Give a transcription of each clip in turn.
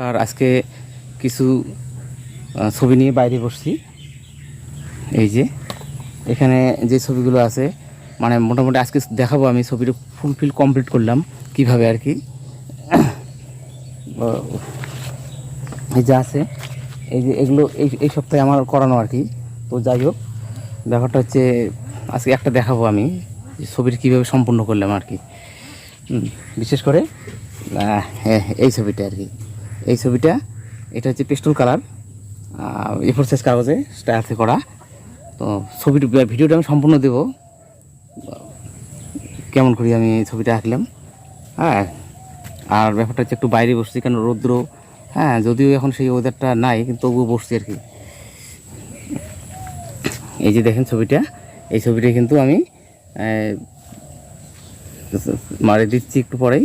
আর আজকে কিছু ছবি নিয়ে বাইরে বসছি। এই যে এখানে যে ছবিগুলো আছে মানে মোটামুটি আজকে দেখাবো। আমি ছবিটা ফুলফিল কমপ্লিট করলাম কিভাবে আর কি। এই যে আছে, এই যে এগুলো এই সপ্তাহে আমার করানো আর কি। তো যাই হোক, ব্যাপারটা হচ্ছে আজকে একটা দেখাবো আমি ছবির কীভাবে সম্পূর্ণ করলাম আর কি। বিশেষ করে এই ছবিটা আর কি। এই ছবিটা এটা হচ্ছে পেস্টল কালার, এ4 সাইজ কাগজে স্টাইলসে করা। তো ছবির ভিডিওটা আমি সম্পূর্ণ দেব কেমন করি আমি ছবিটা আঁকলাম। হ্যাঁ, আর ব্যাপারটা হচ্ছে একটু বাইরে বসছি কেন রৌদ্র, হ্যাঁ যদিও এখন সেই ওয়েদারটা নাই কিন্তু তবুও বসছি আর কি। এই যে দেখেন ছবিটা, এই ছবিটা কিন্তু আমি মারে দিচ্ছি একটু পরেই।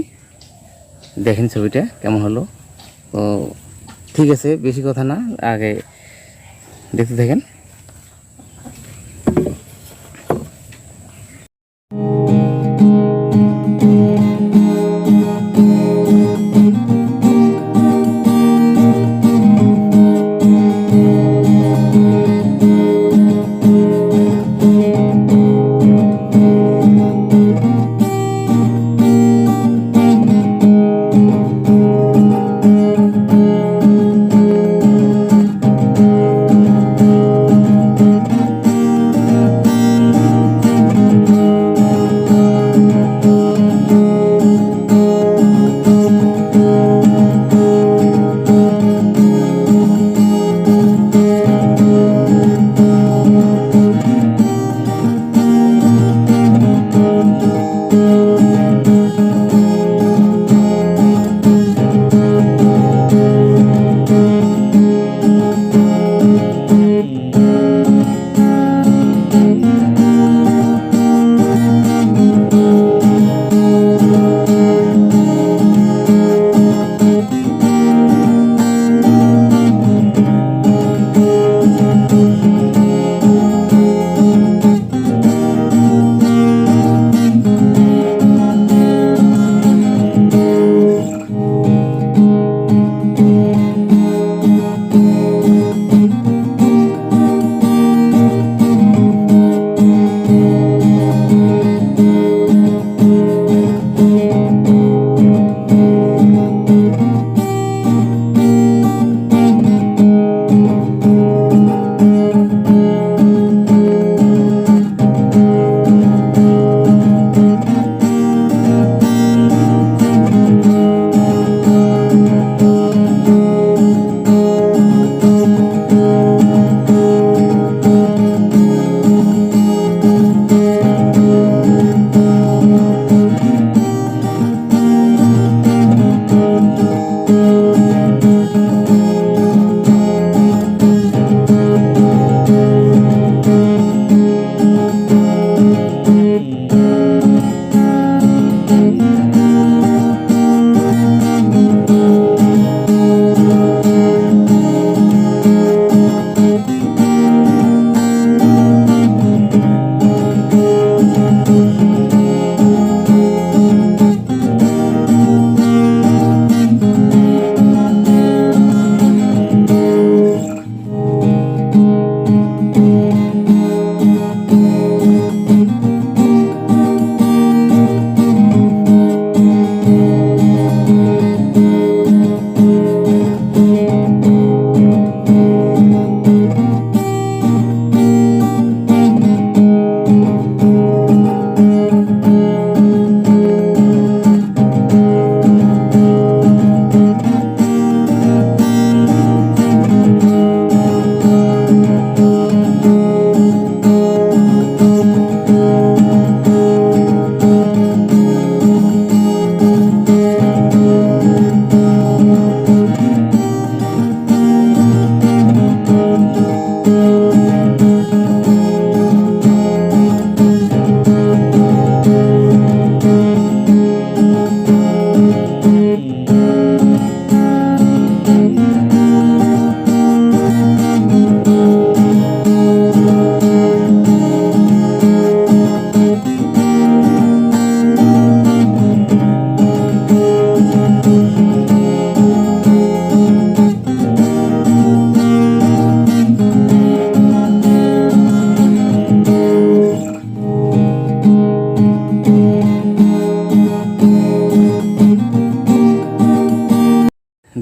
দেখেন ছবিটা কেমন হলো। তো ঠিক আছে, বেশি কথা না, আগে দেখতে থাকেন।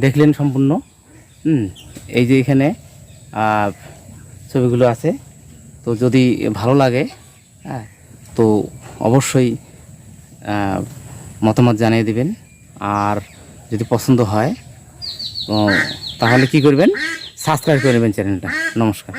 দেখলেন সম্পূর্ণ। এই যে এখানে ছবিগুলো আছে, তো যদি ভালো লাগে হ্যাঁ তো অবশ্যই মতামত জানিয়ে দিবেন। আর যদি পছন্দ হয় তো তাহলে কি করবেন, সাবস্ক্রাইব করে নেবেন চ্যানেলটা। নমস্কার।